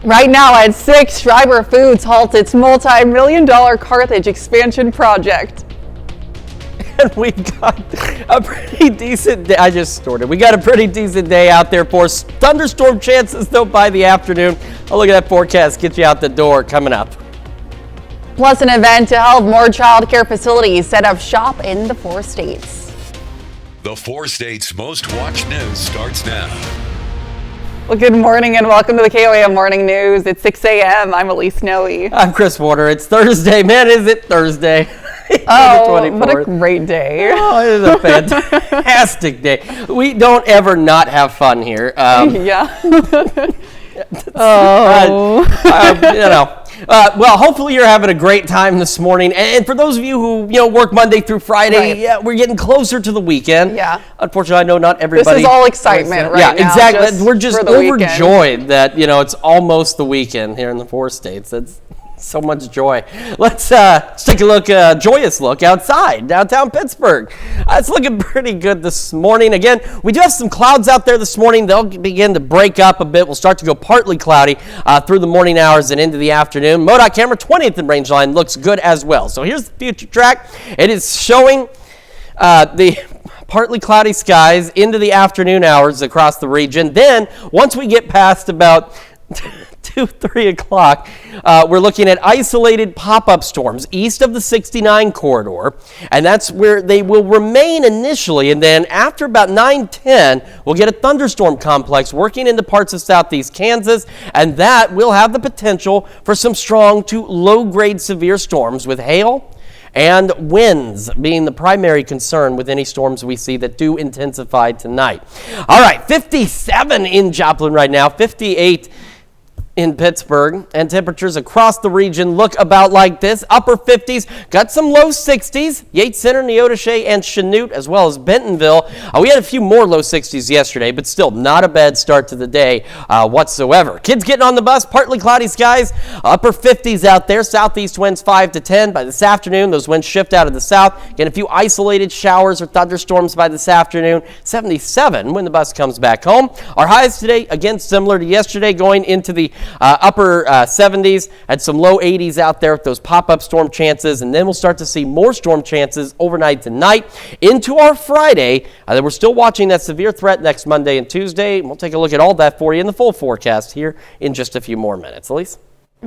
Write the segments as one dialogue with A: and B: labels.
A: Right now at 6, Schreiber Foods halts its multi-million-dollar Carthage expansion project.
B: And we got a pretty decent day. I just snorted. We got a pretty decent day out there for us. Thunderstorm chances, though, by the afternoon. I'll look at that forecast, get you out the door coming up.
A: Plus, an event to help more child care facilities set up shop in the 4 states.
C: The 4 states' most watched news starts now.
A: Well, good morning and welcome to the KOAM Morning News. It's 6 a.m. I'm Elise Noe.
B: I'm Chris Warner. It's Thursday. Man, is it Thursday?
A: Oh, what a great day.
B: Oh, it is a fantastic day. We don't ever not have fun here.
A: Yeah.
B: Well, hopefully you're having a great time this morning. And for those of you who work Monday through Friday,
A: right.
B: Yeah, we're getting closer to the weekend.
A: Yeah.
B: Unfortunately, I know not everybody.
A: This is all excitement right now.
B: Yeah, exactly. We're just overjoyed
A: weekend.
B: that it's almost the weekend here in the 4 states. That's so much joy. Let's take a joyous look outside downtown Pittsburgh. It's looking pretty good this morning. Again, we do have some clouds out there this morning. They'll begin to break up a bit. We'll start to go partly cloudy through the morning hours and into the afternoon. MoDOT camera 20th in range line looks good as well. So here's the future track. It is showing the partly cloudy skies into the afternoon hours across the region. Then once we get past about 2-3 o'clock, we're looking at isolated pop-up storms east of the 69 corridor, and that's where they will remain initially. And then after about 9-10, we'll get a thunderstorm complex working into parts of southeast Kansas, and that will have the potential for some strong to low-grade severe storms with hail and winds being the primary concern with any storms we see that do intensify tonight. All right, 57 in Joplin right now, 58 in Pittsburgh, and temperatures across the region look about like this. Upper 50s, got some low 60s. Yates Center, Neodesha, and Chanute, as well as Bentonville. We had a few more low 60s yesterday, but still not a bad start to the day whatsoever. Kids getting on the bus, partly cloudy skies. Upper 50s out there. Southeast winds 5 to 10. By this afternoon, those winds shift out of the south. Get a few isolated showers or thunderstorms by this afternoon. 77 when the bus comes back home. Our highs today, again, similar to yesterday, going into the upper 70s, had some low 80s out there with those pop-up storm chances, and then we'll start to see more storm chances overnight tonight into our Friday. We're still watching that severe threat next Monday and Tuesday. We'll take a look at all that for you in the full forecast here in just a few more minutes. Elise?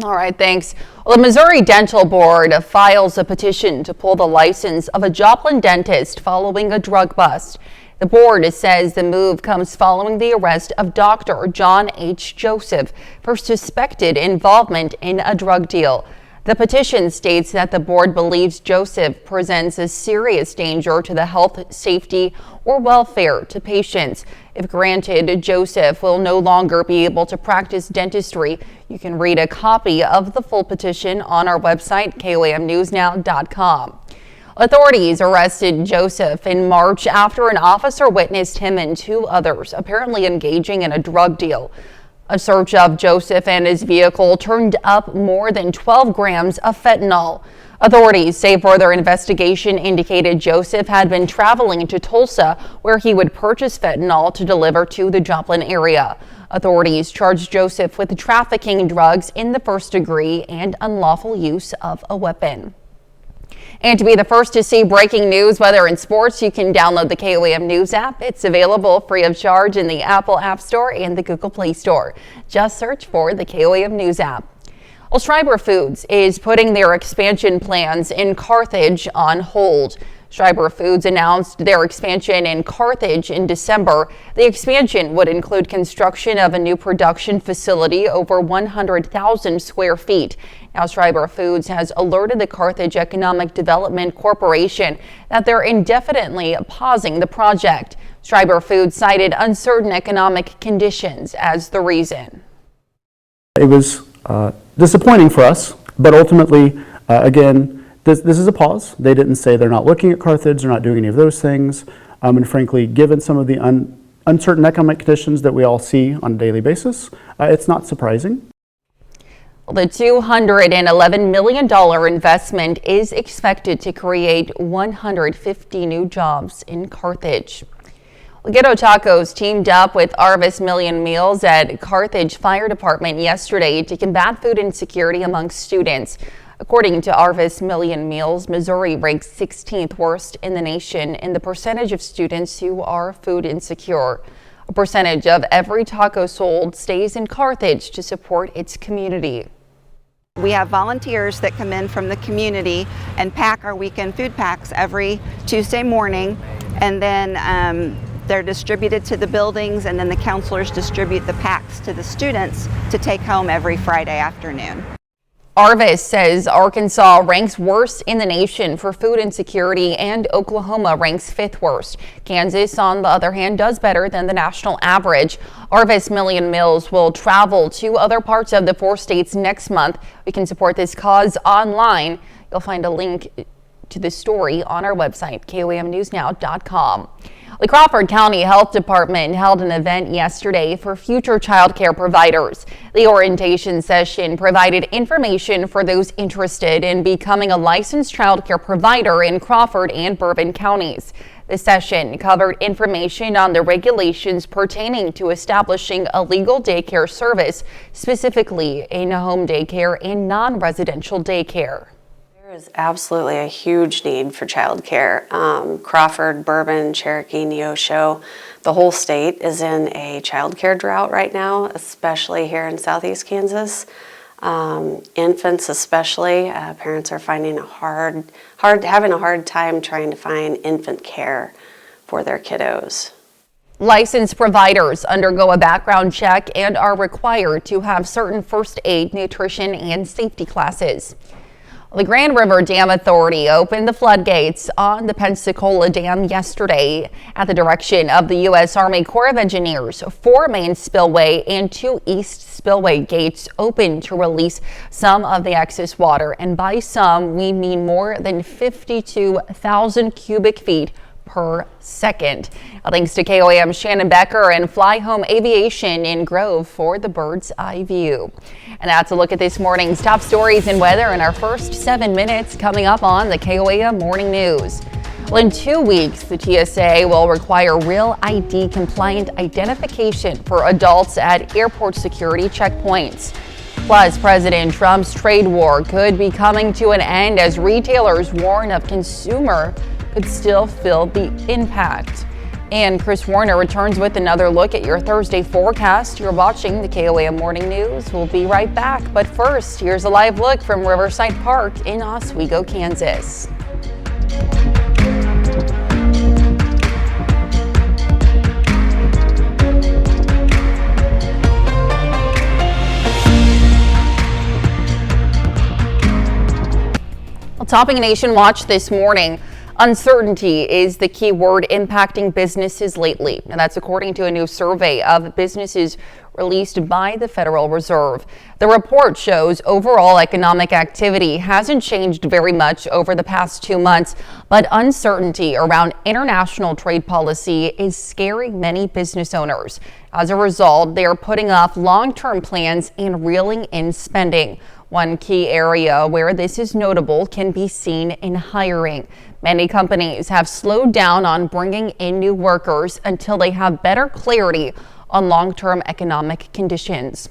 A: All right, thanks. Well, the Missouri Dental Board files a petition to pull the license of a Joplin dentist following a drug bust. The board says the move comes following the arrest of Dr. John H. Joseph for suspected involvement in a drug deal. The petition states that the board believes Joseph presents a serious danger to the health, safety, or welfare to patients. If granted, Joseph will no longer be able to practice dentistry. You can read a copy of the full petition on our website, KOAMnewsnow.com. Authorities arrested Joseph in March after an officer witnessed him and 2 others apparently engaging in a drug deal. A search of Joseph and his vehicle turned up more than 12 grams of fentanyl. Authorities say further investigation indicated Joseph had been traveling to Tulsa, where he would purchase fentanyl to deliver to the Joplin area. Authorities charged Joseph with trafficking drugs in the first degree and unlawful use of a weapon. And to be the first to see breaking news, whether in sports, you can download the KOAM News app. It's available free of charge in the Apple App Store and the Google Play Store. Just search for the KOAM News app. Well, Schreiber Foods is putting their expansion plans in Carthage on hold. Schreiber Foods announced their expansion in Carthage in December. The expansion would include construction of a new production facility over 100,000 square feet. Now, Schreiber Foods has alerted the Carthage Economic Development Corporation that they're indefinitely pausing the project. Schreiber Foods cited uncertain economic conditions as the reason.
D: It was disappointing for us, but ultimately, again, this is a pause. They didn't say they're not looking at Carthage, they're not doing any of those things. And frankly, given some of the uncertain economic conditions that we all see on a daily basis, it's not surprising.
A: The $211 million investment is expected to create 150 new jobs in Carthage. Ghetto Tacos teamed up with Arvis Million Meals at Carthage Fire Department yesterday to combat food insecurity among students. According to Arvis Million Meals, Missouri ranks 16th worst in the nation in the percentage of students who are food insecure. A percentage of every taco sold stays in Carthage to support its community.
E: We have volunteers that come in from the community and pack our weekend food packs every Tuesday morning, and then they're distributed to the buildings, and then the counselors distribute the packs to the students to take home every Friday afternoon.
A: Arvis says Arkansas ranks worst in the nation for food insecurity, and Oklahoma ranks 5th worst. Kansas, on the other hand, does better than the national average. Arvis Million Meals will travel to other parts of the 4 states next month. We can support this cause online. You'll find a link to this story on our website, KOAMnewsnow.com. The Crawford County Health Department held an event yesterday for future child care providers. The orientation session provided information for those interested in becoming a licensed child care provider in Crawford and Bourbon counties. The session covered information on the regulations pertaining to establishing a legal daycare service, specifically in-home daycare and non-residential daycare.
F: There is absolutely a huge need for childcare. Crawford, Bourbon, Cherokee, Neosho, the whole state is in a childcare drought right now, especially here in southeast Kansas. Infants especially, parents are finding having a hard time trying to find infant care for their kiddos.
A: Licensed providers undergo a background check and are required to have certain first aid, nutrition, and safety classes. The Grand River Dam Authority opened the floodgates on the Pensacola Dam yesterday at the direction of the U.S. Army Corps of Engineers. 4 main spillway and 2 east spillway gates opened to release some of the excess water, and by some we mean more than 52,000 cubic feet per second. Thanks to KOAM's Shannon Becker and Fly Home Aviation in Grove for the bird's eye view. And that's a look at this morning's top stories and weather in our first 7 minutes coming up on the KOAM Morning News. Well, in 2 weeks, the TSA will require real ID compliant identification for adults at airport security checkpoints. Plus, President Trump's trade war could be coming to an end as retailers warn of consumer could still feel the impact. And Chris Warner returns with another look at your Thursday forecast. You're watching the KOAM Morning News. We'll be right back. But first, here's a live look from Riverside Park in Oswego, Kansas. Well, topping Nation Watch this morning. Uncertainty is the key word impacting businesses lately, and that's according to a new survey of businesses released by the Federal Reserve. The report shows overall economic activity hasn't changed very much over the past 2 months, but uncertainty around international trade policy is scaring many business owners. As a result, they are putting off long-term plans and reeling in spending. One key area where this is notable can be seen in hiring. Many companies have slowed down on bringing in new workers until they have better clarity on long-term economic conditions.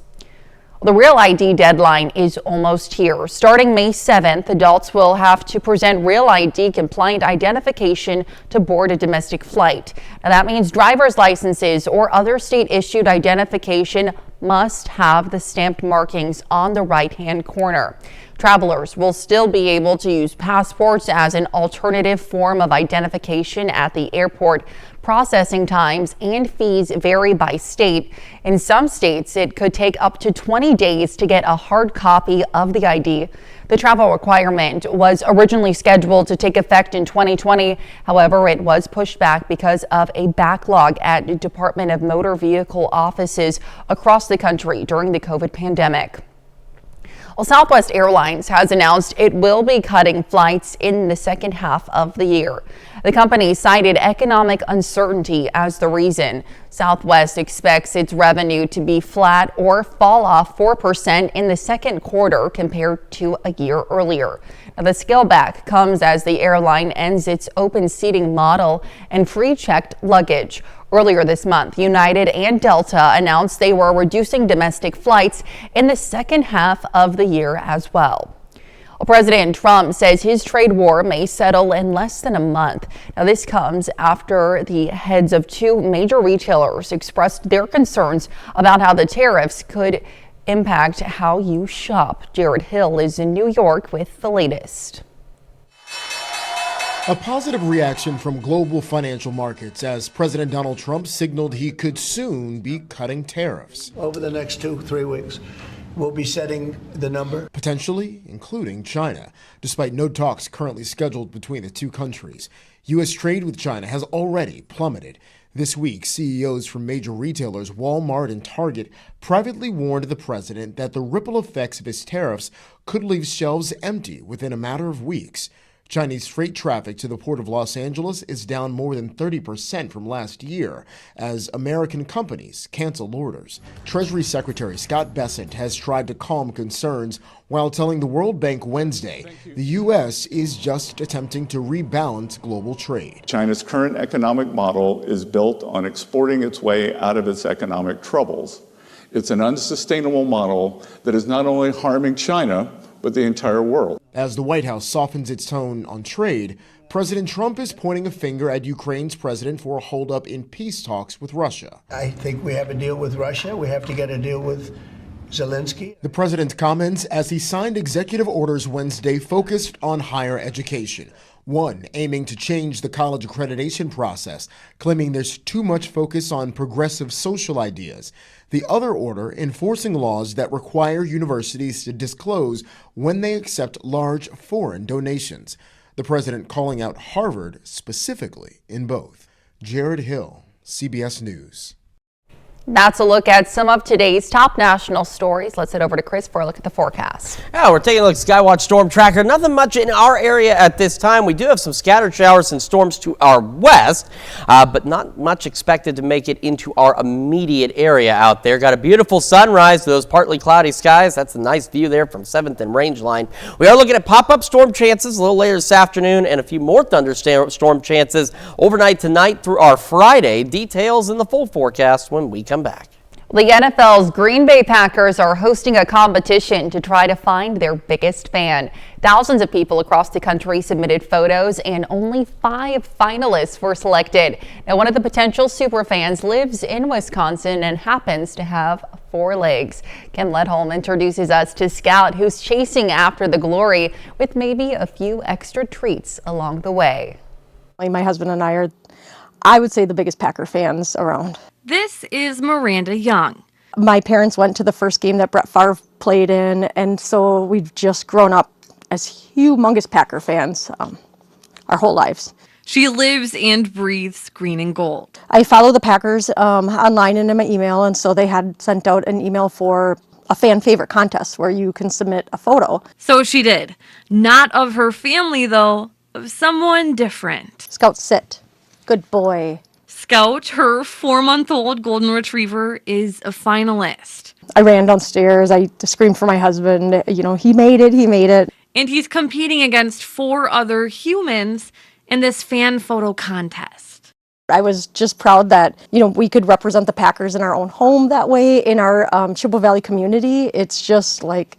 A: The Real ID deadline is almost here. Starting May 7th, adults will have to present Real ID compliant identification to board a domestic flight. Now that means driver's licenses or other state-issued identification must have the stamped markings on the right-hand corner. Travelers will still be able to use passports as an alternative form of identification at the airport. Processing times and fees vary by state. In some states, it could take up to 20 days to get a hard copy of the ID. The travel requirement was originally scheduled to take effect in 2020. However, it was pushed back because of a backlog at Department of Motor Vehicle offices across the country during the COVID pandemic. Well, Southwest Airlines has announced it will be cutting flights in the second half of the year. The company cited economic uncertainty as the reason. Southwest expects its revenue to be flat or fall off 4% in the second quarter compared to a year earlier. Now, the scale back comes as the airline ends its open seating model and free checked luggage. Earlier this month, United and Delta announced they were reducing domestic flights in the second half of the year as well. President Trump says his trade war may settle in less than a month. Now, this comes after the heads of two major retailers expressed their concerns about how the tariffs could impact how you shop. Jared Hill is in New York with the latest.
G: A positive reaction from global financial markets as President Donald Trump signaled he could soon be cutting tariffs.
H: Over the next 2-3 weeks, we'll be setting the number.
G: Potentially including China. Despite no talks currently scheduled between the two countries, U.S. trade with China has already plummeted. This week, CEOs from major retailers Walmart and Target privately warned the president that the ripple effects of his tariffs could leave shelves empty within a matter of weeks. Chinese freight traffic to the port of Los Angeles is down more than 30% from last year as American companies cancel orders. Treasury Secretary Scott Bessent has tried to calm concerns while telling the World Bank Wednesday the U.S. is just attempting to rebalance global trade.
I: China's current economic model is built on exporting its way out of its economic troubles. It's an unsustainable model that is not only harming China, but the entire world.
G: As the White House softens its tone on trade, President Trump is pointing a finger at Ukraine's president for a holdup in peace talks with Russia.
H: I think we have a deal with Russia. We have to get a deal with Zelensky.
G: The president's comments as he signed executive orders Wednesday focused on higher education. One aiming to change the college accreditation process, claiming there's too much focus on progressive social ideas. The other order enforcing laws that require universities to disclose when they accept large foreign donations. The president calling out Harvard specifically in both. Jared Hill, CBS News.
A: That's a look at some of today's top national stories. Let's head over to Chris for a look at the forecast.
B: Yeah, we're taking a look at Skywatch Storm Tracker. Nothing much in our area at this time. We do have some scattered showers and storms to our west, but not much expected to make it into our immediate area out there. Got a beautiful sunrise to those partly cloudy skies. That's a nice view there from 7th and Rangeline. We are looking at pop-up storm chances a little later this afternoon and a few more thunderstorm chances overnight tonight through our Friday. Details in the full forecast when we come back.
A: The NFL's Green Bay Packers are hosting a competition to try to find their biggest fan. Thousands of people across the country submitted photos and only 5 finalists were selected. Now, one of the potential superfans lives in Wisconsin and happens to have 4 legs. Ken Ledholm introduces us to Scout, who's chasing after the glory with maybe a few extra treats along the way.
J: My husband and I are, I would say, the biggest Packer fans around.
K: This is Miranda Young.
J: My parents went to the first game that Brett Favre played in, and so we've just grown up as humongous Packer fans our whole lives.
K: She lives and breathes green and gold.
J: I follow the Packers online and in my email, and so they had sent out an email for a fan favorite contest where you can submit a photo.
K: So she did. Not of her family, though, of someone different.
J: Scout, sit. Good boy.
K: Scout, her 4-month-old golden retriever, is a finalist.
J: I ran downstairs. I screamed for my husband. You know, he made it, he made it.
K: And he's competing against 4 other humans in this fan photo contest.
J: I was just proud that, you know, we could represent the Packers in our own home that way, in our Chippewa Valley community. It's just like,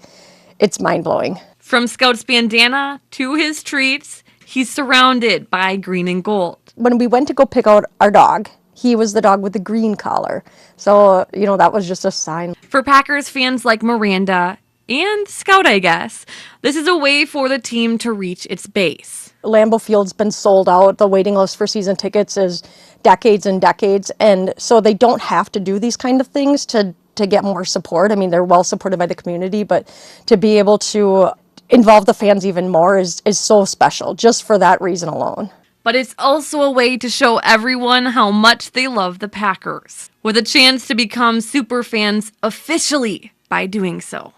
J: it's mind-blowing.
K: From Scout's bandana to his treats, he's surrounded by green and gold.
J: When we went to go pick out our dog, he was the dog with the green collar. So, you know, that was just a sign.
K: For Packers fans like Miranda and Scout, I guess, this is a way for the team to reach its base.
J: Lambeau Field's been sold out. The waiting list for season tickets is decades and decades. And so they don't have to do these kind of things to get more support. I mean, they're well supported by the community, but to be able to involve the fans even more is so special, just for that reason alone.
K: But it's also a way to show everyone how much they love the Packers, with a chance to become super fans officially by doing so.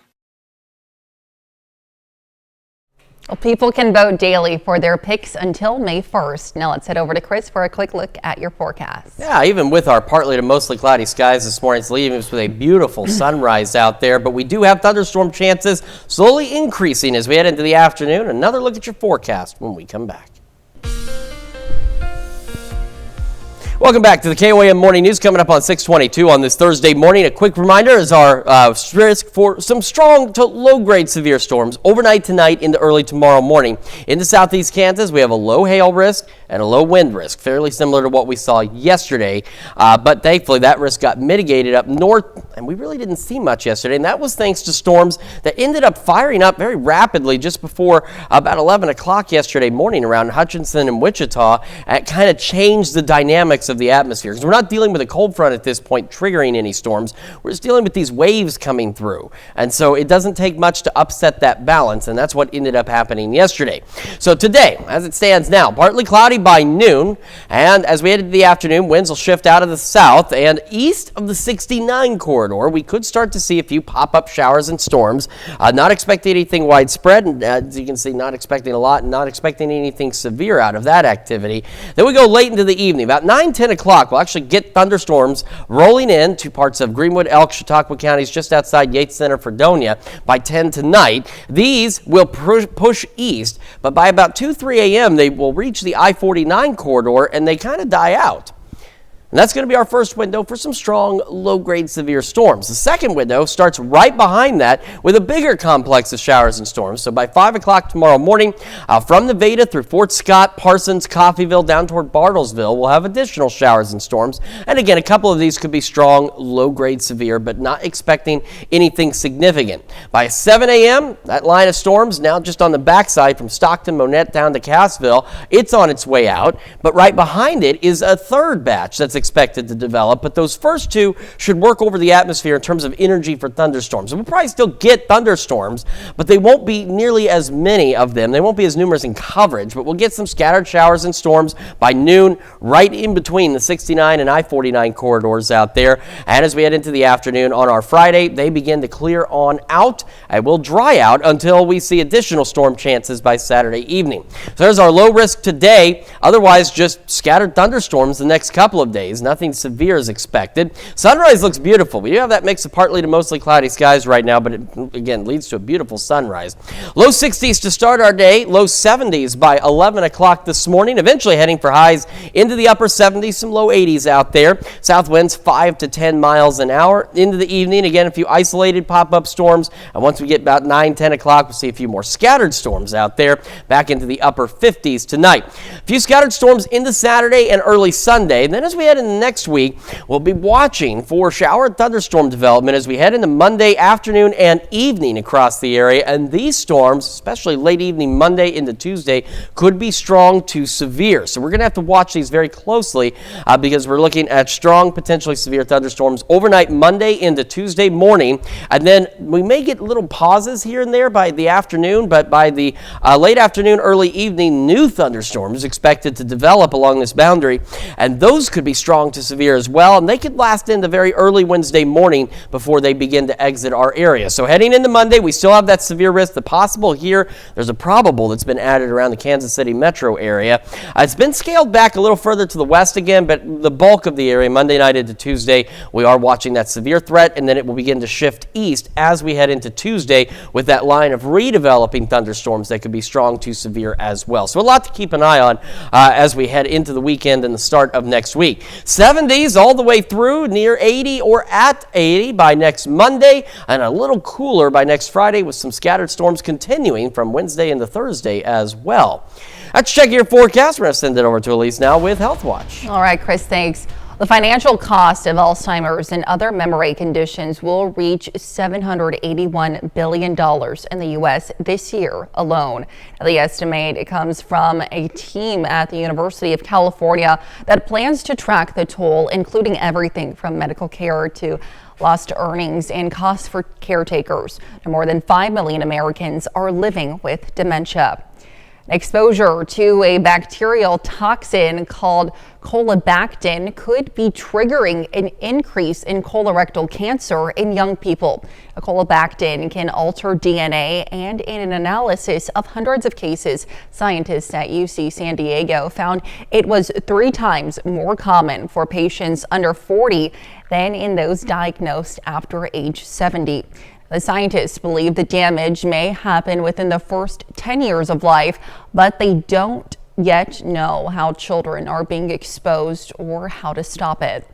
A: Well, people can vote daily for their picks until May 1st. Now let's head over to Chris for a quick look at your forecast.
B: Yeah, even with our partly to mostly cloudy skies this morning, it's leaving us with a beautiful sunrise out there, but we do have thunderstorm chances slowly increasing as we head into the afternoon. Another look at your forecast when we come back. Welcome back to the KOAM Morning News, coming up on 622 on this Thursday morning. A quick reminder is our risk for some strong to low-grade severe storms overnight tonight into early tomorrow morning. Into southeast Kansas, we have a low hail risk and a low wind risk, fairly similar to what we saw yesterday. But thankfully, that risk got mitigated up north, and we really didn't see much yesterday. And that was thanks to storms that ended up firing up very rapidly just before about 11 o'clock yesterday morning around Hutchinson and Wichita. And it kind of changed the dynamics of the atmosphere, because we're not dealing with a cold front at this point triggering any storms. We're just dealing with these waves coming through, and so it doesn't take much to upset that balance, and that's what ended up happening yesterday. So today, as it stands now, partly cloudy by noon, and as we head into the afternoon, winds will shift out of the south and east of the 69 corridor. We could start to see a few pop-up showers and storms. Not expecting anything widespread, and as you can see, not expecting a lot and not expecting anything severe out of that activity. Then we go late into the evening, about 9-10 o'clock, we'll actually get thunderstorms rolling in to parts of Greenwood, Elk, Chautauqua counties just outside Yates Center, Fredonia by 10 tonight. These will push east, but by about 2-3 a.m. they will reach the I-49 corridor and they kind of die out. And that's going to be our first window for some strong, low-grade severe storms. The second window starts right behind that with a bigger complex of showers and storms. So by 5 o'clock tomorrow morning, from Nevada through Fort Scott, Parsons, Coffeyville, down toward Bartlesville, we'll have additional showers and storms. And again, a couple of these could be strong, low-grade severe, but not expecting anything significant. By 7 a.m., that line of storms now just on the backside from Stockton, Monette down to Cassville, it's on its way out. But right behind it is a third batch that's expected to develop, but those first two should work over the atmosphere in terms of energy for thunderstorms. And we'll probably still get thunderstorms, but they won't be nearly as many of them. They won't be as numerous in coverage, but we'll get some scattered showers and storms by noon, right in between the 69 and I-49 corridors out there. And as we head into the afternoon on our Friday, they begin to clear on out and will dry out until we see additional storm chances by Saturday evening. So there's our low risk today. Otherwise, just scattered thunderstorms the next couple of days. Nothing severe is expected. Sunrise looks beautiful. We do have that mix of partly to mostly cloudy skies right now, but it, again, leads to a beautiful sunrise. Low 60s to start our day, low 70s by 11 o'clock this morning, eventually heading for highs into the upper 70s, some low 80s out there. South winds 5 to 10 miles an hour. Into the evening, again, a few isolated pop-up storms, and once we get about 9-10 o'clock, we'll see a few more scattered storms out there, back into the upper 50s tonight. A few scattered storms into Saturday and early Sunday, and then as we head into next week, we'll be watching for shower and thunderstorm development as we head into Monday afternoon and evening across the area. And these storms, especially late evening Monday into Tuesday, could be strong to severe. So we're going to have to watch these very closely because we're looking at strong, potentially severe thunderstorms overnight Monday into Tuesday morning. And then we may get little pauses here and there by the afternoon, but by the late afternoon, early evening, new thunderstorms expected to develop along this boundary. And those could be strong to severe as well, and they could last into very early Wednesday morning before they begin to exit our area. So heading into Monday, we still have that severe risk. The possible here, there's a probable that's been added around the Kansas City metro area. It's been scaled back a little further to the west again, but the bulk of the area, Monday night into Tuesday, we are watching that severe threat, and then it will begin to shift east as we head into Tuesday with that line of redeveloping thunderstorms that could be strong to severe as well. So a lot to keep an eye on as we head into the weekend and the start of next week. 70s all the way through, near 80 or at 80 by next Monday, and a little cooler by next Friday with some scattered storms continuing from Wednesday into Thursday as well. Let's check your forecast. We're going to send it over to Elise now with Health Watch.
A: All right, Chris, thanks. The financial cost of Alzheimer's and other memory conditions will reach $781 billion in the U.S. this year alone. Now, the estimate comes from a team at the University of California that plans to track the toll, including everything from medical care to lost earnings and costs for caretakers. More than 5 million Americans are living with dementia. Exposure to a bacterial toxin called colibactin could be triggering an increase in colorectal cancer in young people. Colibactin can alter DNA, and in an analysis of hundreds of cases, scientists at UC San Diego found it was 3 times more common for patients under 40 than in those diagnosed after age 70. The scientists believe the damage may happen within the first 10 years of life, but they don't yet know how children are being exposed or how to stop it.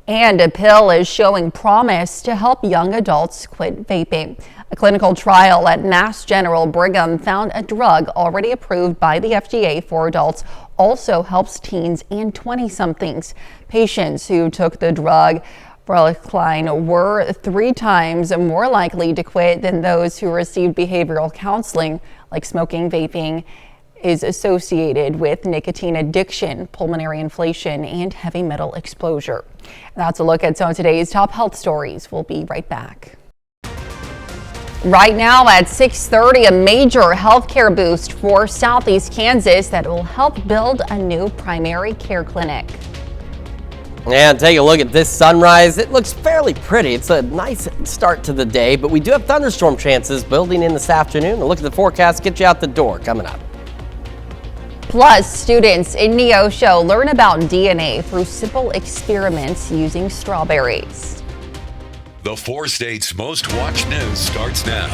A: And a pill is showing promise to help young adults quit vaping. A clinical trial at Mass General Brigham found a drug already approved by the FDA for adults also helps teens and 20-somethings. Patients who took the drug Brelocline were 3 times more likely to quit than those who received behavioral counseling, like smoking. Vaping is associated with nicotine addiction, pulmonary inflammation, and heavy metal exposure. That's a look at some of today's top health stories. We'll be right back. Right now at 6:30, a major healthcare boost for Southeast Kansas that will help build a new primary care clinic.
B: And take a look at this sunrise. It looks fairly pretty. It's a nice start to the day, but we do have thunderstorm chances building in this afternoon. A look at the forecast, get you out the door coming up.
A: Plus, students in Neosho learn about DNA through simple experiments using strawberries.
C: The 4 states' most watched news starts now.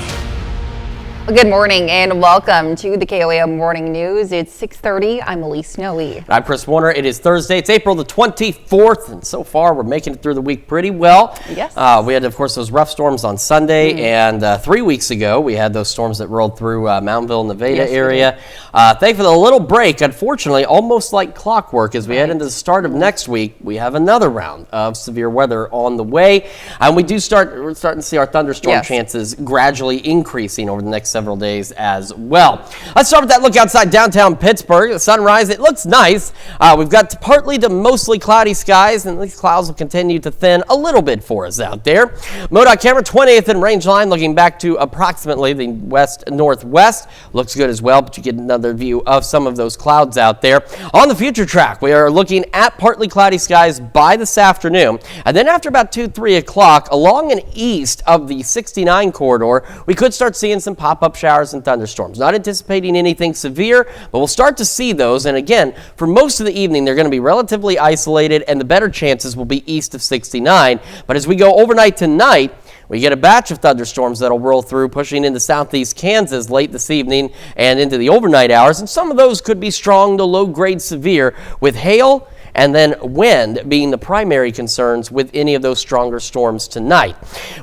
A: Good morning and welcome to the KOAM Morning News. It's 6:30. I'm Elise Snowy.
B: I'm Chris Warner. It is Thursday. It's April the 24th, and so far we're making it through the week pretty well.
A: Yes.
B: We had, of course, those rough storms on Sunday, and 3 weeks ago we had those storms that rolled through Mountville, Nevada area. Thankfully, a little break. Unfortunately, almost like clockwork, as we head into the start of next week, we have another round of severe weather on the way, and we're starting to see our thunderstorm chances gradually increasing over the next several days as well. Let's start with that look outside downtown Pittsburgh. The sunrise, it looks nice. We've got partly to mostly cloudy skies, and these clouds will continue to thin a little bit for us out there. MoDOT camera 20th and range line looking back to approximately the west-northwest. Looks good as well, but you get another view of some of those clouds out there. On the future track, we are looking at partly cloudy skies by this afternoon, and then after about 2-3 o'clock, along and east of the 69 corridor, we could start seeing some pop-up showers and thunderstorms. Not anticipating anything severe, but we'll start to see those. And again, for most of the evening, they're going to be relatively isolated, and the better chances will be east of 69. But as we go overnight tonight, we get a batch of thunderstorms that'll roll through, pushing into southeast Kansas late this evening and into the overnight hours. And some of those could be strong to low-grade severe, with hail and then wind being the primary concerns with any of those stronger storms tonight.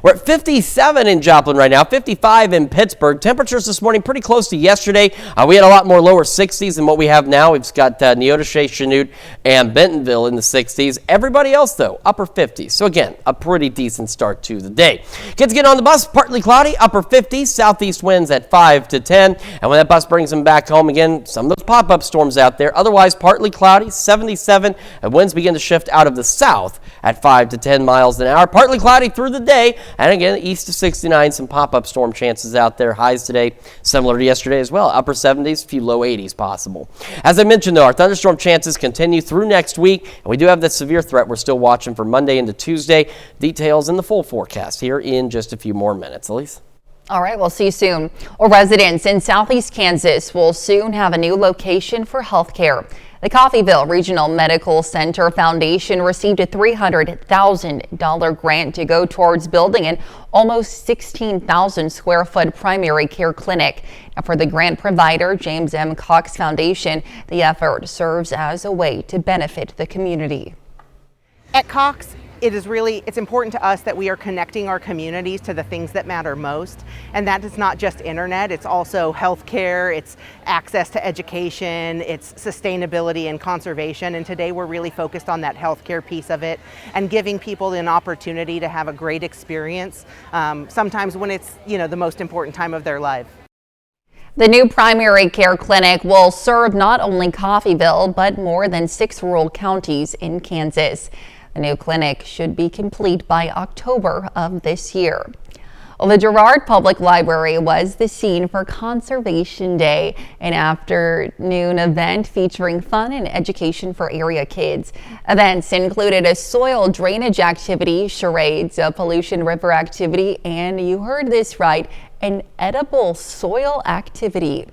B: We're at 57 in Joplin right now, 55 in Pittsburgh. Temperatures this morning pretty close to yesterday. We had a lot more lower 60s than what we have now. We've got Neodesha, Chanute, and Bentonville in the 60s. Everybody else, though, upper 50s. So again, a pretty decent start to the day. Kids get on the bus, partly cloudy, upper 50s, southeast winds at 5 to 10. And when that bus brings them back home, again, some of those pop-up storms out there. Otherwise, partly cloudy, 77. And winds begin to shift out of the south at 5 to 10 miles an hour. Partly cloudy through the day. And again, east of 69, some pop-up storm chances out there. Highs today, similar to yesterday as well. Upper 70s, a few low 80s possible. As I mentioned, though, our thunderstorm chances continue through next week. And we do have that severe threat we're still watching for Monday into Tuesday. Details in the full forecast here in just a few more minutes. Elise?
A: All right, we'll see you soon. Well, residents in Southeast Kansas will soon have a new location for health care. The Coffeyville Regional Medical Center Foundation received a $300,000 grant to go towards building an almost 16,000 square foot primary care clinic. Now, for the grant provider, James M. Cox Foundation, the effort serves as a way to benefit the community.
L: At Cox, it's important to us that we are connecting our communities to the things that matter most. And that is not just internet, it's also healthcare, it's access to education, it's sustainability and conservation. And today we're really focused on that healthcare piece of it and giving people an opportunity to have a great experience, sometimes when it's, the most important time of their life.
A: The new primary care clinic will serve not only Coffeyville, but more than 6 rural counties in Kansas. The new clinic should be complete by October of this year. Well, the Girard Public Library was the scene for Conservation Day, an afternoon event featuring fun and education for area kids. Events included a soil drainage activity, charades, a pollution river activity, and you heard this right, an edible soil activity.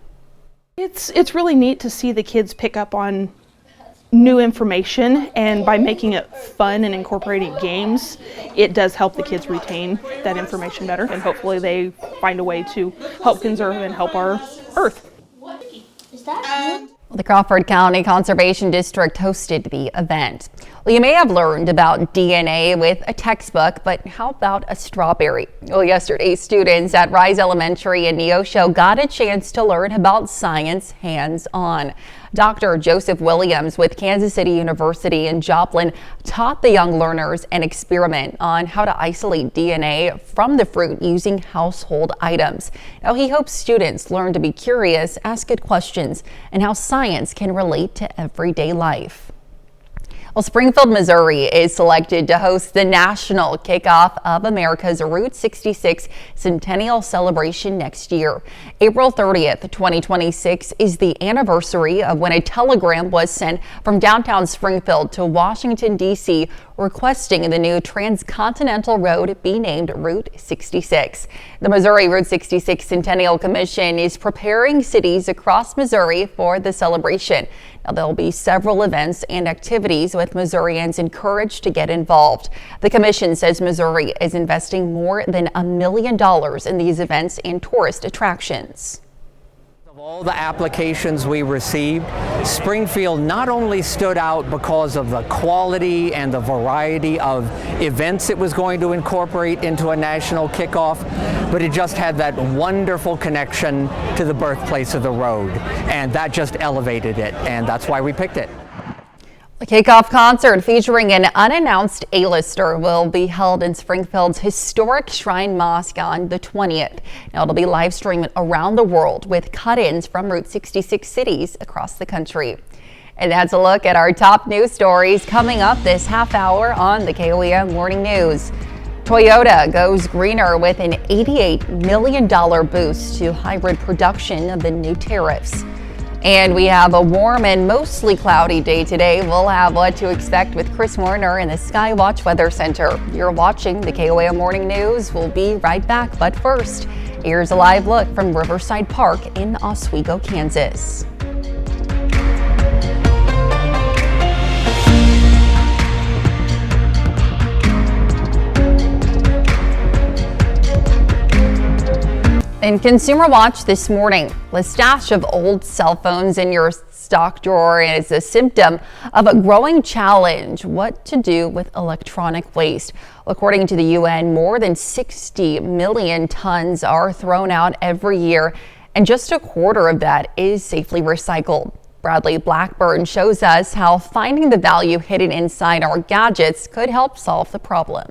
M: It's really neat to see the kids pick up on new information, and by making it fun and incorporating games, it does help the kids retain that information better, and hopefully they find a way to help conserve and help our earth.
A: What is that? The Crawford County Conservation District hosted the event. Well, you may have learned about DNA with a textbook, but how about a strawberry? Well, yesterday, students at Rise Elementary in Neosho got a chance to learn about science hands-on. Dr. Joseph Williams with Kansas City University in Joplin taught the young learners an experiment on how to isolate DNA from the fruit using household items. Now, he hopes students learn to be curious, ask good questions, and how science can relate to everyday life. Well, Springfield, Missouri is selected to host the national kickoff of America's Route 66 Centennial celebration next year. April 30th, 2026 is the anniversary of when a telegram was sent from downtown Springfield to Washington, D.C. requesting the new transcontinental road be named Route 66. The Missouri Route 66 Centennial Commission is preparing cities across Missouri for the celebration. Now, there'll be several events and activities with Missourians encouraged to get involved. The commission says Missouri is investing more than $1 million in these events and tourist attractions.
N: Of all the applications we received, Springfield not only stood out because of the quality and the variety of events it was going to incorporate into a national kickoff, but it just had that wonderful connection to the birthplace of the road, and that just elevated it, and that's why we picked it.
A: The kickoff concert featuring an unannounced A-lister will be held in Springfield's historic Shrine Mosque on the 20th. Now, it'll be live streamed around the world with cut-ins from Route 66 cities across the country. And that's a look at our top news stories coming up this half hour on the KOAM Morning News. Toyota goes greener with an $88 million boost to hybrid production of the new tariffs. And we have a warm and mostly cloudy day today. We'll have what to expect with Chris Warner in the Skywatch Weather Center. You're watching the KOAM Morning News. We'll be right back. But first, here's a live look from Riverside Park in Oswego, Kansas. In Consumer Watch this morning, the stash of old cell phones in your stock drawer is a symptom of a growing challenge. What to do with electronic waste? According to the UN, more than 60 million tons are thrown out every year, and just a quarter of that is safely recycled. Bradley Blackburn shows us how finding the value hidden inside our gadgets could help solve the problem.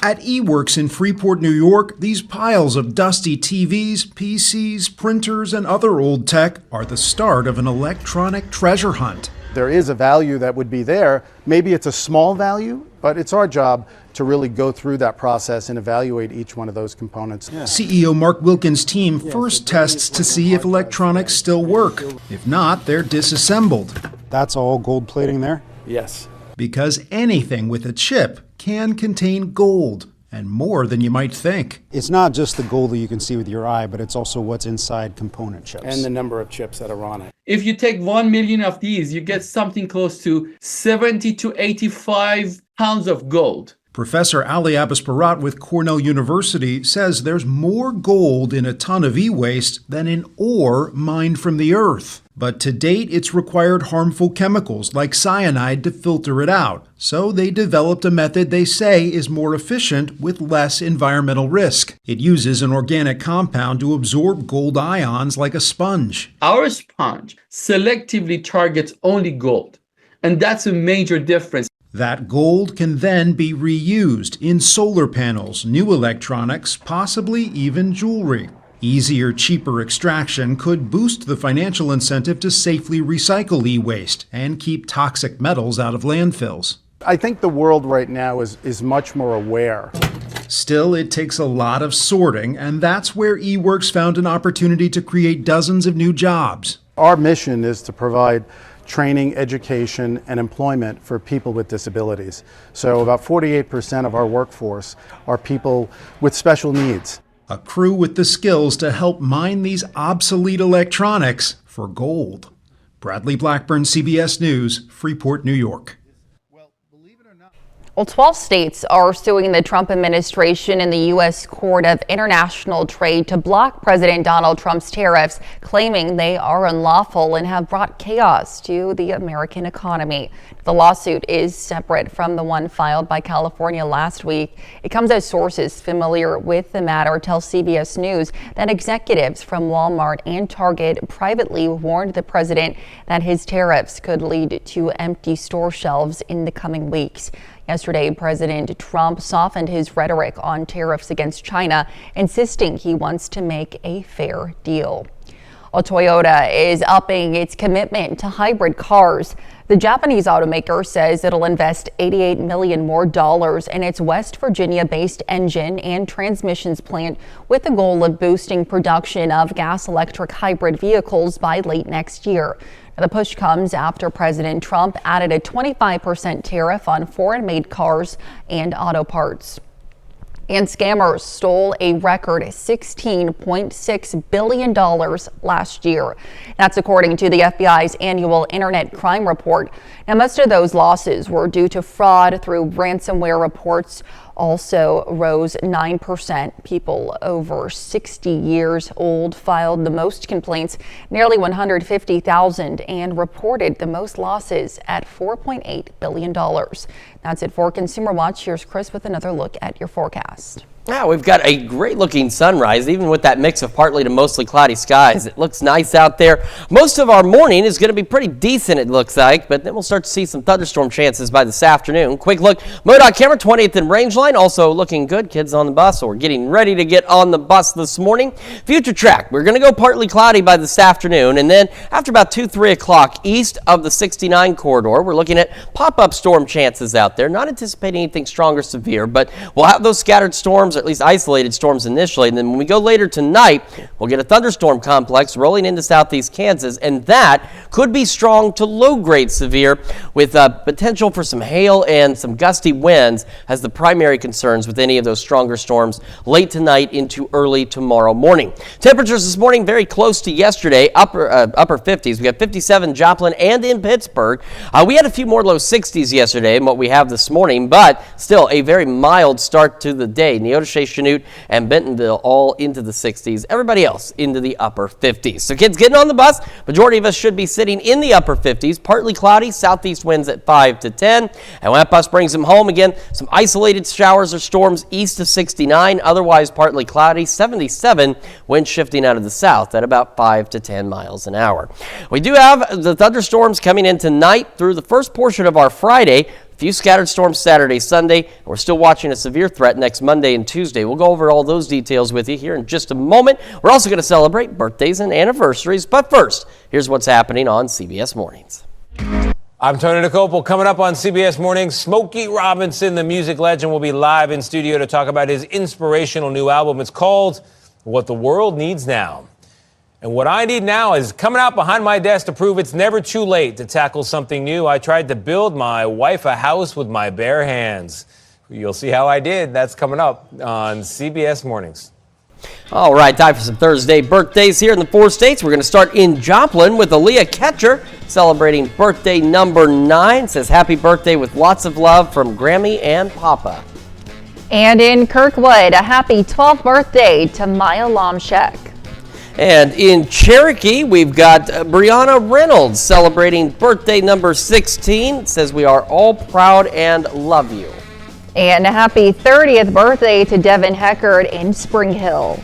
O: At eWorks in Freeport, New York, these piles of dusty TVs, PCs, printers, and other old tech are the start of an electronic treasure hunt.
P: There is a value that would be there. Maybe it's a small value, but it's our job to really go through that process and evaluate each one of those components.
O: CEO Mark Wilkins' team first tests to see if electronics still work. If not, they're disassembled.
P: That's all gold plating there?
O: Yes. Because anything with a chip can contain gold, and more than you might think.
P: It's not just the gold that you can see with your eye, but it's also what's inside component chips.
Q: And the number of chips that are on it. If you take 1 million of these, you get something close to 70 to 85 pounds of gold.
O: Professor Ali Abbas-Barat with Cornell University says there's more gold in a ton of e-waste than in ore mined from the earth. But to date, it's required harmful chemicals like cyanide to filter it out. So they developed a method they say is more efficient with less environmental risk. It uses an organic compound to absorb gold ions like a sponge.
Q: Our sponge selectively targets only gold, and that's a major difference.
O: That gold can then be reused in solar panels, new electronics, possibly even jewelry. Easier, cheaper extraction could boost the financial incentive to safely recycle e-waste and keep toxic metals out of landfills.
P: I think the world right now is much more aware.
O: Still, it takes a lot of sorting, and that's where eWorks found an opportunity to create dozens of new jobs.
P: Our mission is to provide training, education, and employment for people with disabilities. So about 48% of our workforce are people with special needs.
O: A crew with the skills to help mine these obsolete electronics for gold. Bradley Blackburn, CBS News, Freeport, New York.
A: Well, 12 states are suing the Trump administration in the U.S. Court of International Trade to block President Donald Trump's tariffs, claiming they are unlawful and have brought chaos to the American economy. The lawsuit is separate from the one filed by California last week. It comes as sources familiar with the matter tell CBS News that executives from Walmart and Target privately warned the president that his tariffs could lead to empty store shelves in the coming weeks. Yesterday, President Trump softened his rhetoric on tariffs against China, insisting he wants to make a fair deal. Well, Toyota is upping its commitment to hybrid cars. The Japanese automaker says it'll invest $88 million more in its West Virginia-based engine and transmissions plant with the goal of boosting production of gas-electric hybrid vehicles by late next year. The push comes after President Trump added a 25% tariff on foreign-made cars and auto parts. And scammers stole a record $16.6 billion last year. That's according to the FBI's annual Internet Crime Report. Now, most of those losses were due to fraud through ransomware. Reports also rose 9%. People over 60 years old filed the most complaints, nearly 150,000, and reported the most losses at $4.8 billion. That's it for Consumer Watch. Here's Chris with another look at your forecast.
B: Now we've got a great looking sunrise, even with that mix of partly to mostly cloudy skies. It looks nice out there. Most of our morning is going to be pretty decent, it looks like, but then we'll start to see some thunderstorm chances by this afternoon. Quick look, MoDOT camera, 20th and Rangeline, also looking good. Kids on the bus, so we're getting ready to get on the bus this morning. Future track, we're going to go partly cloudy by this afternoon, and then after about 2-3 o'clock east of the 69 corridor, we're looking at pop-up storm chances out there. Not anticipating anything strong or severe, but we'll have those scattered storms, or at least isolated storms initially, and then when we go later tonight, we'll get a thunderstorm complex rolling into southeast Kansas, and that could be strong to low-grade severe with potential for some hail and some gusty winds as the primary concerns with any of those stronger storms late tonight into early tomorrow morning. Temperatures this morning very close to yesterday, upper 50s. We got 57 Joplin and in Pittsburgh. We had a few more low 60s yesterday than what we have this morning, but still a very mild start to the day. Neodesha, Chanute, and Bentonville all into the 60s. Everybody else into the upper 50s. So kids getting on the bus, majority of us should be sitting in the upper 50s. Partly cloudy, southeast winds at 5 to 10. And when that bus brings them home again, some isolated showers or storms east of 69. Otherwise partly cloudy, 77. Wind shifting out of the south at about 5 to 10 miles an hour. We do have the thunderstorms coming in tonight through the first portion of our Friday. Few scattered storms Saturday, Sunday. We're still watching a severe threat next Monday and Tuesday. We'll go over all those details with you here in just a moment. We're also going to celebrate birthdays and anniversaries. But first, here's what's happening on CBS Mornings.
R: I'm Tony Nicopol. Coming up on CBS Mornings, Smokey Robinson, the music legend, will be live in studio to talk about his inspirational new album. It's called What the World Needs Now. And what I need now is coming out behind my desk to prove it's never too late to tackle something new. I tried to build my wife a house with my bare hands. You'll see how I did. That's coming up on CBS Mornings.
B: All right, time for some Thursday birthdays here in the 4 states. We're going to start in Joplin with Aaliyah Ketcher celebrating birthday number 9. Says happy birthday with lots of love from Grammy and Papa.
A: And in Kirkwood, a happy 12th birthday to Maya Lomshek.
B: And in Cherokee, we've got Brianna Reynolds celebrating birthday number 16. It says we are all proud and love you.
A: And a happy 30th birthday to Devin Heckard in Spring Hill.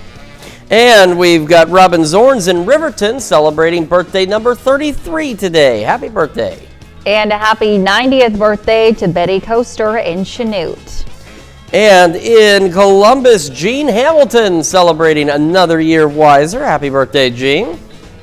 B: And we've got Robin Zorns in Riverton celebrating birthday number 33 today. Happy birthday.
A: And a happy 90th birthday to Betty Coaster in Chanute.
B: And in Columbus, Gene Hamilton celebrating another year wiser. Happy birthday, Gene.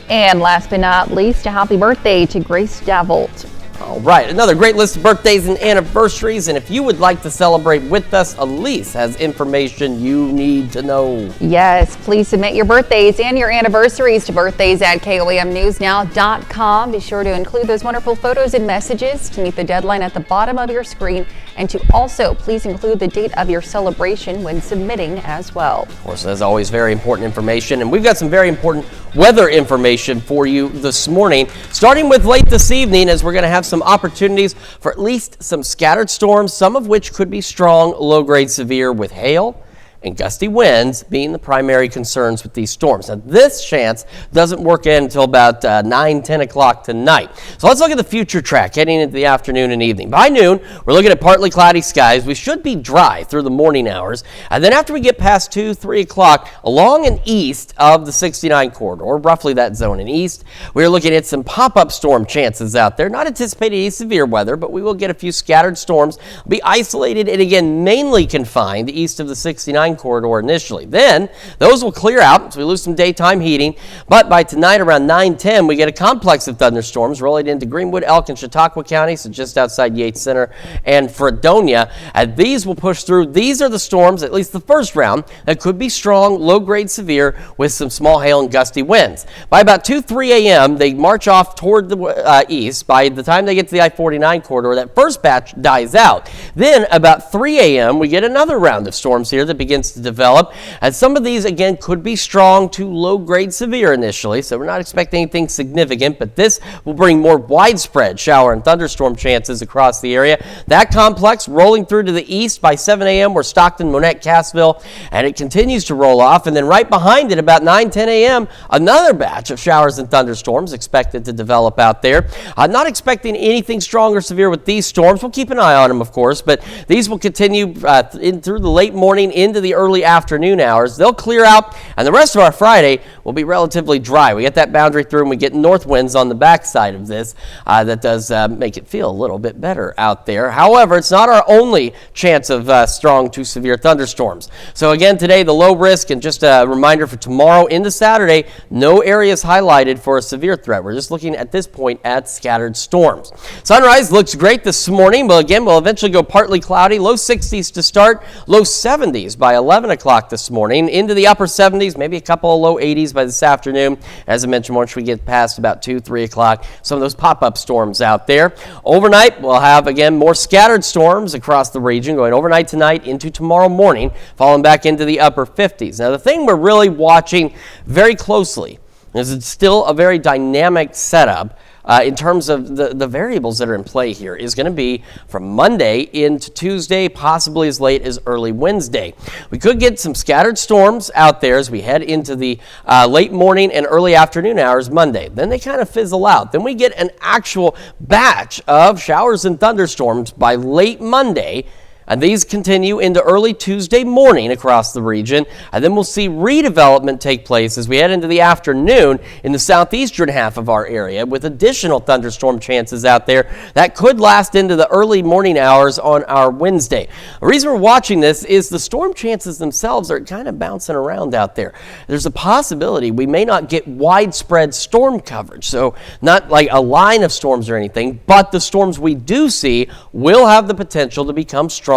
A: And last but not least, a happy birthday to Grace Davolt.
B: All right, another great list of birthdays and anniversaries. And if you would like to celebrate with us, Elise has information you need to know.
A: Yes, please submit your birthdays and your anniversaries to birthdays@KOAMNewsNow.com. Be sure to include those wonderful photos and messages to meet the deadline at the bottom of your screen and to also please include the date of your celebration when submitting as well.
B: Of course, as always, very important information, and we've got some very important weather information for you this morning, starting with late this evening, as we're going to have some opportunities for at least some scattered storms, some of which could be strong, low-grade severe, with hail and gusty winds being the primary concerns with these storms. Now, this chance doesn't work in until about 9, 10 o'clock tonight. So let's look at the future track heading into the afternoon and evening. By noon, we're looking at partly cloudy skies. We should be dry through the morning hours. And then after we get past 2, 3 o'clock, along and east of the 69 corridor, roughly that zone and east, we're looking at some pop-up storm chances out there. Not anticipating any severe weather, but we will get a few scattered storms, be isolated and again mainly confined east of the 69 corridor initially. Then those will clear out, so we lose some daytime heating, but by tonight around 9-10 we get a complex of thunderstorms rolling into Greenwood, Elk, and Chautauqua counties, so just outside Yates Center and Fredonia, and these will push through. These are the storms, at least the first round, that could be strong, low-grade severe with some small hail and gusty winds. By about 2-3 a.m. they march off toward the east. By the time they get to the I-49 corridor, that first batch dies out. Then about 3 a.m. we get another round of storms here that begins to develop, and some of these again could be strong to low-grade severe initially, so we're not expecting anything significant, but this will bring more widespread shower and thunderstorm chances across the area. That complex rolling through to the east by 7 a.m. we're Stockton, Monette, Cassville, and it continues to roll off, and then right behind it about 9-10 a.m. another batch of showers and thunderstorms expected to develop out there. Not expecting anything strong or severe with these storms. We'll keep an eye on them, of course, but these will continue through the late morning into the early afternoon hours. They'll clear out, and the rest of our Friday will be relatively dry. We get that boundary through, and we get north winds on the backside of this. That does make it feel a little bit better out there. However, it's not our only chance of strong to severe thunderstorms. So again, today the low risk, and just a reminder for tomorrow into Saturday, no areas highlighted for a severe threat. We're just looking at this point at scattered storms. Sunrise looks great this morning, but again, we'll eventually go partly cloudy, low 60s to start, low 70s by 11 o'clock this morning, into the upper 70s, maybe a couple of low 80s by this afternoon. As I mentioned, once we get past about 2, 3 o'clock, some of those pop-up storms out there. Overnight, we'll have, again, more scattered storms across the region, going overnight tonight into tomorrow morning, falling back into the upper 50s. Now, the thing we're really watching very closely is it's still a very dynamic setup in terms of the variables that are in play here is going to be from Monday into Tuesday, possibly as late as early Wednesday. We could get some scattered storms out there as we head into the late morning and early afternoon hours Monday. Then they kind of fizzle out. Then we get an actual batch of showers and thunderstorms by late Monday, and these continue into early Tuesday morning across the region. And then we'll see redevelopment take place as we head into the afternoon in the southeastern half of our area, with additional thunderstorm chances out there that could last into the early morning hours on our Wednesday. The reason we're watching this is the storm chances themselves are kind of bouncing around out there. There's a possibility we may not get widespread storm coverage, so not like a line of storms or anything, but the storms we do see will have the potential to become strong,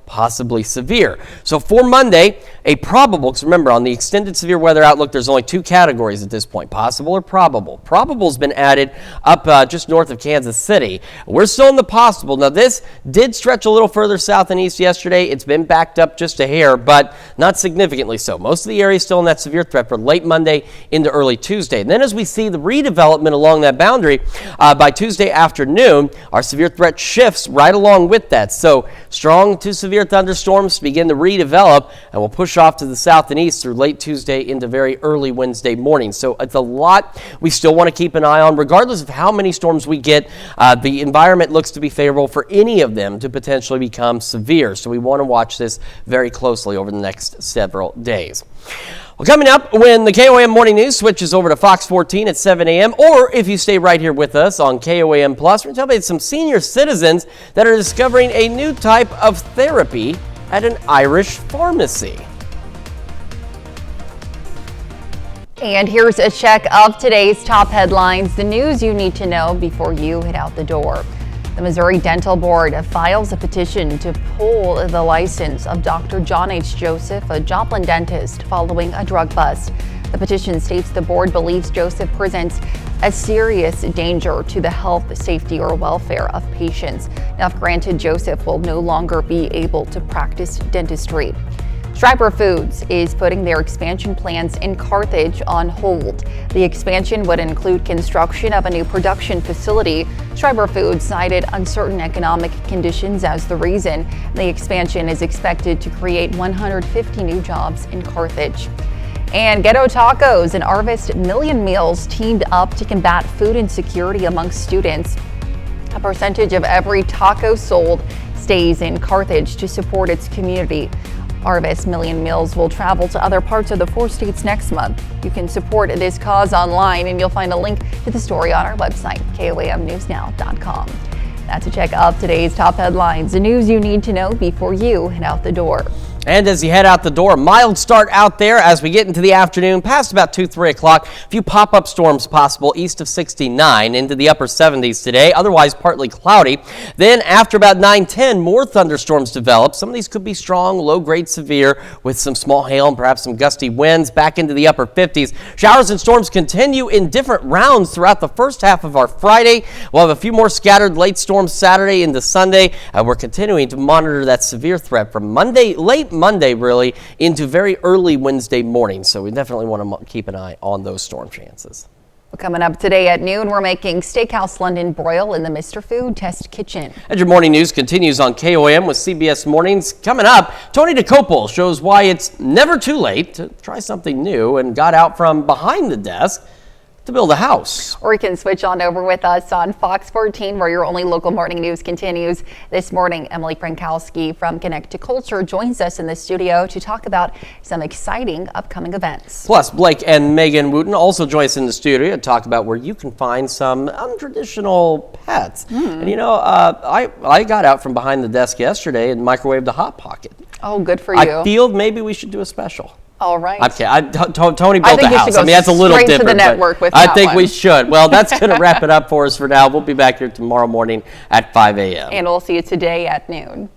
B: possibly severe. So for Monday, a probable, because remember on the extended severe weather outlook, there's only 2 categories at this point, possible or probable. Probable's been added up just north of Kansas City. We're still in the possible. Now this did stretch a little further south and east yesterday. It's been backed up just a hair, but not significantly so. Most of the area is still in that severe threat for late Monday into early Tuesday. And then as we see the redevelopment along that boundary, by Tuesday afternoon, our severe threat shifts right along with that. So strong to severe thunderstorms begin to redevelop, and will push off to the south and east through late Tuesday into very early Wednesday morning. So it's a lot we still want to keep an eye on. Regardless of how many storms we get, the environment looks to be favorable for any of them to potentially become severe. So we want to watch this very closely over the next several days. Well, coming up, when the KOAM Morning News switches over to Fox 14 at 7 a.m., or if you stay right here with us on KOAM Plus, we're going to tell you some senior citizens that are discovering a new type of therapy at an Irish pharmacy.
A: And here's a check of today's top headlines, the news you need to know before you head out the door. The Missouri Dental Board files a petition to pull the license of Dr. John H. Joseph, a Joplin dentist, following a drug bust. The petition states the board believes Joseph presents a serious danger to the health, safety, or welfare of patients. Now, if granted, Joseph will no longer be able to practice dentistry. Schreiber Foods is putting their expansion plans in Carthage on hold. The expansion would include construction of a new production facility. Schreiber Foods cited uncertain economic conditions as the reason. The expansion is expected to create 150 new jobs in Carthage. And Ghetto Tacos and Harvest Million Meals teamed up to combat food insecurity among students. A percentage of every taco sold stays in Carthage to support its community. Harvest Million Meals will travel to other parts of the 4 states next month. You can support this cause online, and you'll find a link to the story on our website, KOAMnewsnow.com. That's a check of today's top headlines, the news you need to know before you head out the door.
B: And as you head out the door, mild start out there as we get into the afternoon, past about 2-3 o'clock. A few pop-up storms possible east of 69 into the upper 70s today, otherwise partly cloudy. Then after about 9-10, more thunderstorms develop. Some of these could be strong, low-grade severe with some small hail and perhaps some gusty winds back into the upper 50s. Showers and storms continue in different rounds throughout the first half of our Friday. We'll have a few more scattered late storms Saturday into Sunday. We're continuing to monitor that severe threat from late Monday really into very early Wednesday morning, so we definitely want to keep an eye on those storm chances.
A: Well, coming up today at noon, we're making Steakhouse London broil in the Mr. Food Test Kitchen.
B: And your morning news continues on KOAM with CBS Mornings. Coming up, Tony DeCopel shows why it's never too late to try something new and got out from behind the desk to build a house.
A: Or you can switch on over with us on Fox 14, where your only local morning news continues. This morning, Emily Frankowski from Connect to Culture joins us in the studio to talk about some exciting upcoming events.
B: Plus, Blake and Megan Wooten also join us in the studio to talk about where you can find some untraditional pets. And you know, I got out from behind the desk yesterday and microwaved a Hot Pocket.
A: Oh, good for you.
B: I feel maybe we should do a special.
A: All right.
B: Tony built a house. I mean, that's a little different.
A: To the network with
B: I
A: that
B: think
A: one.
B: we should. Well, that's going to wrap it up for us for now. We'll be back here tomorrow morning at 5 a.m.
A: And we'll see you today at noon.